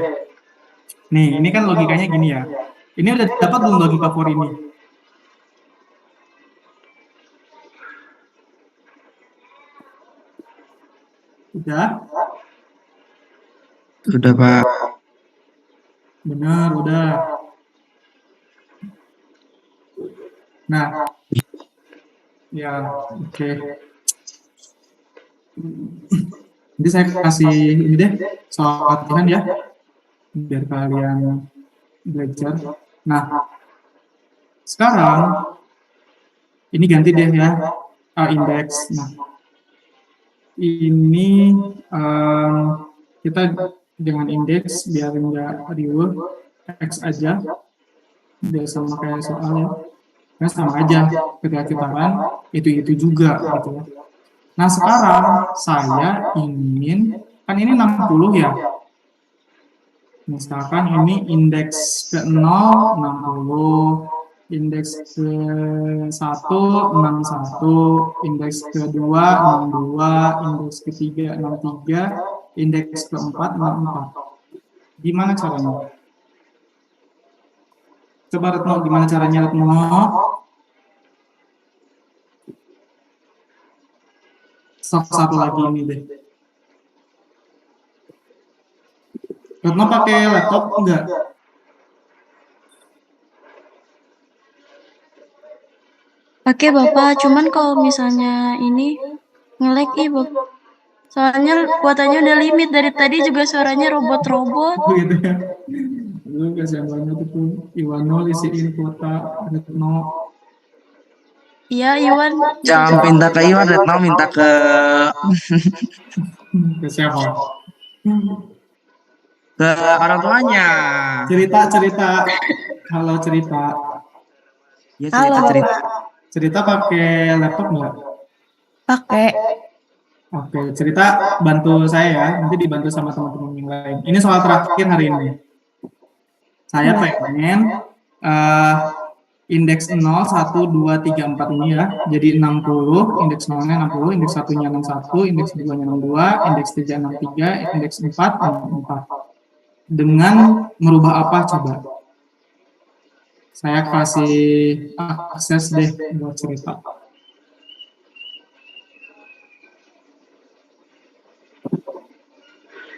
Nih, ini kan logikanya gini ya. Ini udah dapat belum logika for ini? Udah? Sudah Pak. Benar, udah. Nah, Ya, oke. Nanti saya kasih ini deh, soal latihan ya, biar kalian belajar. Nah, sekarang ini ganti deh ya, indeks. Nah, ini kita dengan indeks biar enggak ribet, X aja, biar sama kayak soalnya. Nah, sama aja, ketika kita run, itu juga gitu ya. Nah, sekarang saya ingin, kan ini 60 ya. Misalkan ini indeks ke-0, 60, indeks ke-1, 61, indeks ke-2, 62, indeks ke-3, 63, indeks ke-4, 64. Gimana caranya? Coba Retno, gimana caranya Retno? Satu lagi ini deh. Retno pakai laptop enggak? Pakai Bapak, cuman kalau misalnya ini nge-lag Bapak. Soalnya kuotanya udah limit dari tadi juga suaranya robot-robot. Gitu ya. Lu kasihan banget itu. Iwano isiin kuota Retno. Iya, Iwan. Jangan minta ke Iwan, Retno minta ke Ke siapa? orang tuanya. Cerita. Halo cerita. Ya Halo, cerita. Cerita pakai laptop nggak? Pakai. Oke, cerita bantu saya ya. Nanti dibantu sama teman-teman yang lain. Ini soal terakhir hari ini. Saya pengen indeks 0, 1, 2, 3, 4 ini ya. Jadi 60, indeks 0-nya 60, indeks 1-nya 61, indeks 2-nya 62, indeks 3 63, indeks 4 64. Dengan merubah apa coba? Saya kasih akses deh buat cerita.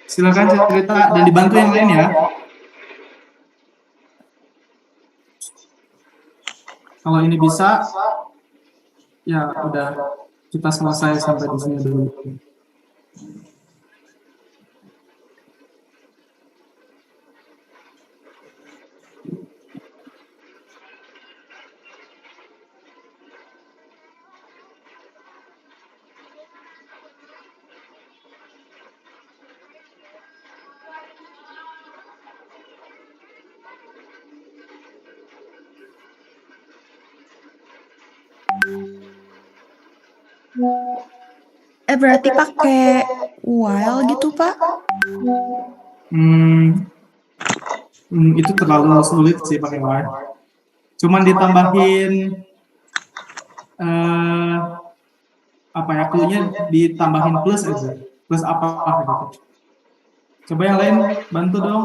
Silakan cerita dan dibantu yang lain ya. Kalau ini bisa, ya udah kita selesai sampai di sini dulu. Berarti pakai while gitu, Pak? Itu terlalu sulit sih pakai while. Cuman ditambahin apa ya, clue-nya ditambahin plus aja. Plus apa gitu. Coba yang lain bantu dong.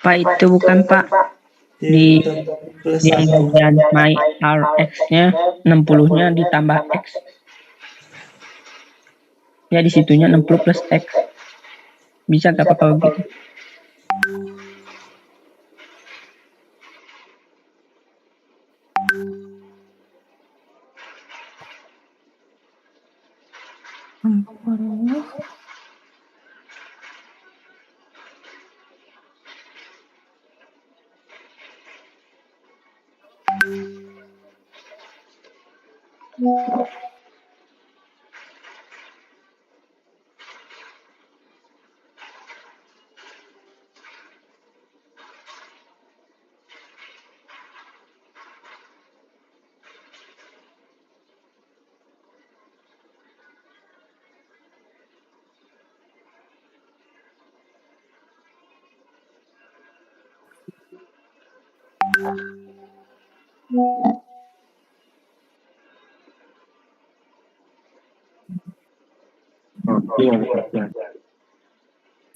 Pak, itu bukan Pak. Di yang bagian my rx-nya 60-nya ditambah x. Ya di situnya 60 plus x. Bisa nggak Pak kalau gitu?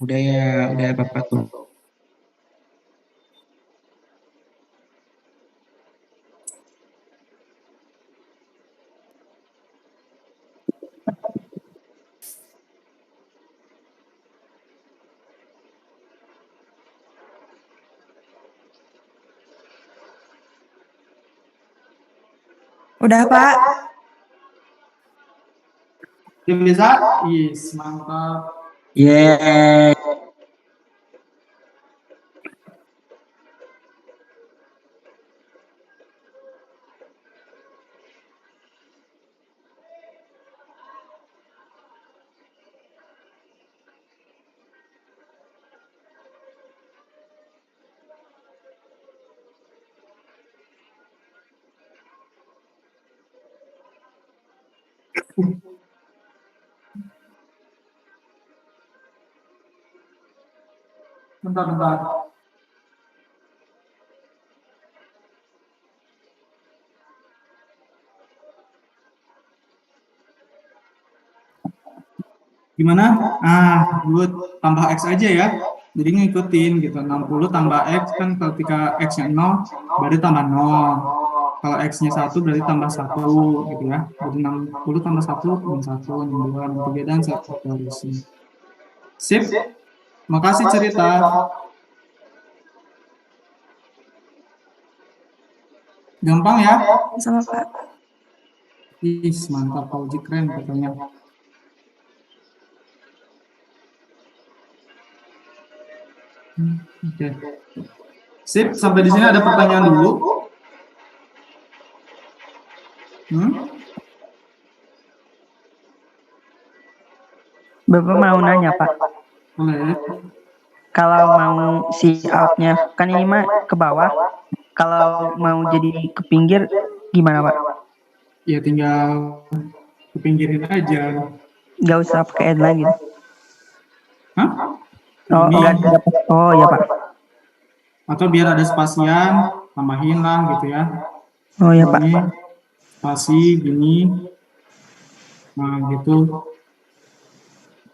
Udah ya Bapak tuh. Udah, Pak. Ya bisa? Yes, mantap. Yeay. Bentar. Gimana? Good. Tambah X aja ya. Jadi ngikutin gitu. 60 tambah X kan ketika X-nya 0, berarti tambah 0. Kalau X-nya 1 berarti tambah 1 gitu ya. Jadi 60 tambah 1, 1, 62, 63, dan 1. Sip. Makasih cerita. Gampang ya? Sama Pak. Is, mantap, Pak Uji, keren katanya. Oke. Sip, sampai di sini ada pertanyaan dulu. Bapak mau nanya, Pak. Boleh. Kalau mau si outnya, kan ini mah ke bawah. Kalau mau jadi ke pinggir, gimana, Pak? Ya tinggal ke pinggirin aja. Gak usah pakai end lagi. Hah? Oh, Ini. Oh ya, Pak. Atau biar ada spasian, tambahin lah gitu ya. Oh ya, Pak. Ini spasi gini. Nah, gitu.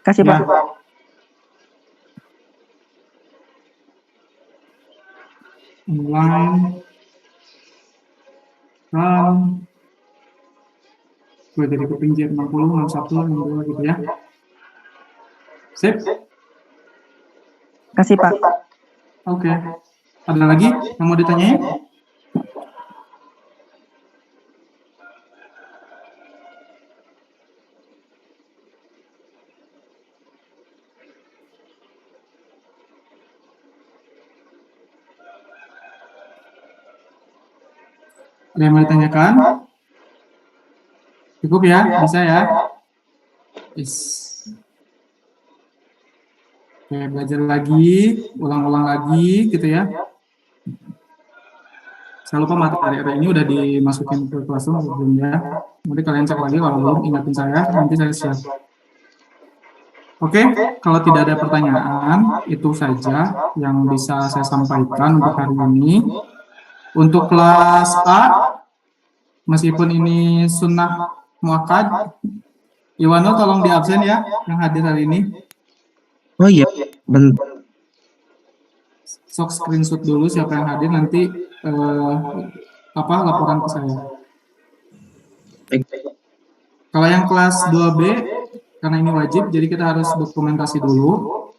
Kasih, Ya. Pak. Online. Gue jadi ke pinggir 60, 61, 62 gitu ya. Sip. Kasih, Pak. Oke. Ada lagi yang mau ditanyain? Ada yang mau ditanyakan? Cukup ya? Bisa ya? Yes. Oke, belajar lagi, ulang-ulang lagi gitu ya. Saya lupa materi ini udah dimasukin ke Classroom atau belum ya. Nanti kalian cek lagi, kalau belum ingatin saya, nanti saya share. Oke, kalau tidak ada pertanyaan, itu saja yang bisa saya sampaikan untuk hari ini. Untuk kelas A, meskipun ini sunnah muakkad, Iwano tolong di absen ya, yang hadir hari ini. Oh iya, bentar. Sok screenshot dulu siapa yang hadir, nanti laporan ke saya. Kalau yang kelas 2B, karena ini wajib, jadi kita harus dokumentasi dulu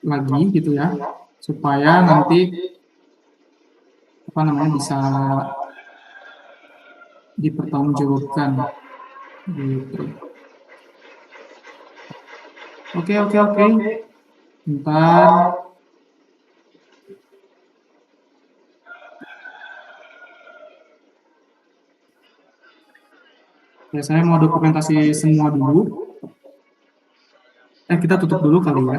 lagi gitu ya, supaya nanti bisa dipertanggungjawabkan gitu. Oke. Bentar. Ya, saya mau dokumentasi semua dulu. Kita tutup dulu kali ya.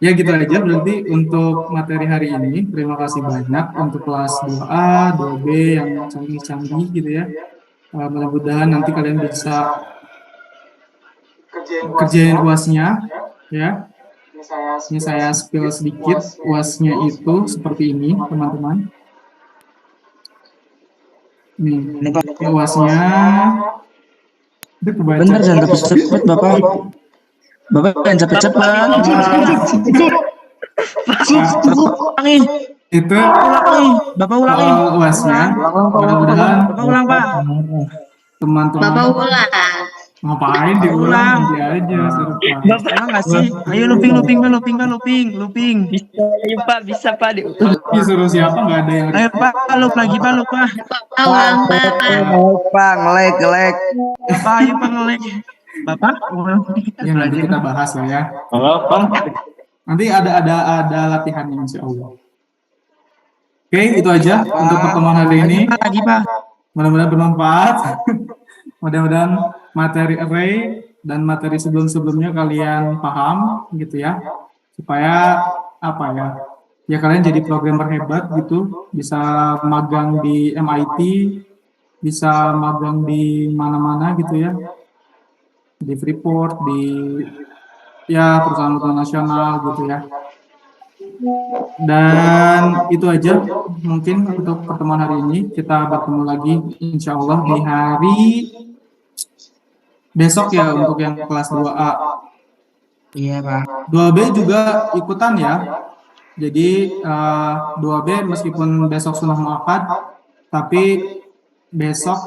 Ya gitu aja berarti untuk materi hari ini. Terima kasih banyak untuk kelas 2A, 2B yang canggih-canggih gitu ya. Mudah-mudahan nanti kalian bisa kerjain UAS-nya ya. Ini saya spill sedikit. UAS-nya itu seperti ini, teman-teman. Ini UAS-nya. Bentar, jangan cepet-cepet, Bapak. Bapak jangan cepet-cepet. Ulangi. Itu Bapak ulangi. UAS-nya. Mudah-mudahan Bapak ulang, Pak. teman-teman. Bapak ulang. Ngapain diulang Ulang. nanti aja suruh Pak. Bapak Emang nggak sih? Ayo looping. bisa, ayo Pak, bisa Pak Ih, suruh siapa nggak ada yang Ayo Pak, loop lagi Pak, loop Pak. Ulang Pak. Pak, ngelek. Pak, ayo Pak ngelek. Bapak, ulang. ya nanti kita bahas lah ya. Apa? Nanti ada latihannya insya Allah. Oke, itu aja untuk pertemuan hari ini. Lagi Pak. Mudah-mudahan bermanfaat. Mudah-mudahan materi array dan materi sebelum-sebelumnya kalian paham gitu ya. Supaya apa ya? Ya kalian jadi programmer hebat gitu, bisa magang di MIT, bisa magang di mana-mana gitu ya. Di Freeport, di ya perusahaan multinasional gitu ya. Dan itu aja mungkin untuk pertemuan hari ini. Kita bertemu lagi insya Allah di hari besok ya untuk yang kelas 2A. Iya Pak. 2B juga ikutan ya. Jadi 2B meskipun besok sunnah muakkad, tapi besok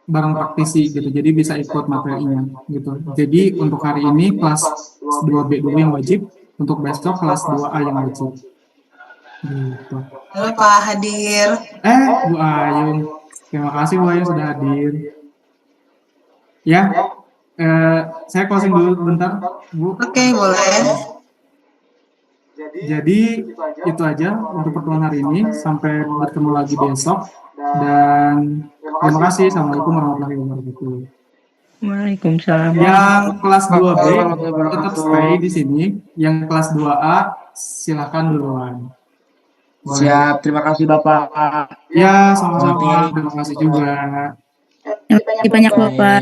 bareng praktisi gitu. Jadi bisa ikut materinya gitu. Jadi untuk hari ini kelas 2B dulu yang wajib, untuk besok kelas 2A yang wajib. Gitu. Halo Pak hadir. Bu Ayung, terima kasih Bu Ayung sudah hadir. Ya, saya closing dulu bentar, Bu. Oke, boleh. Jadi itu aja untuk pertemuan hari ini. Sampai bertemu lagi besok. Dan terima kasih. Assalamualaikum warahmatullahi wabarakatuh. Waalaikumsalam. Yang kelas 2B tetap stay di sini. Yang kelas 2A silakan duluan. Boleh. Siap, terima kasih Bapak. Ya, sama-sama. Terima kasih juga. Terima kasih banyak Bapak.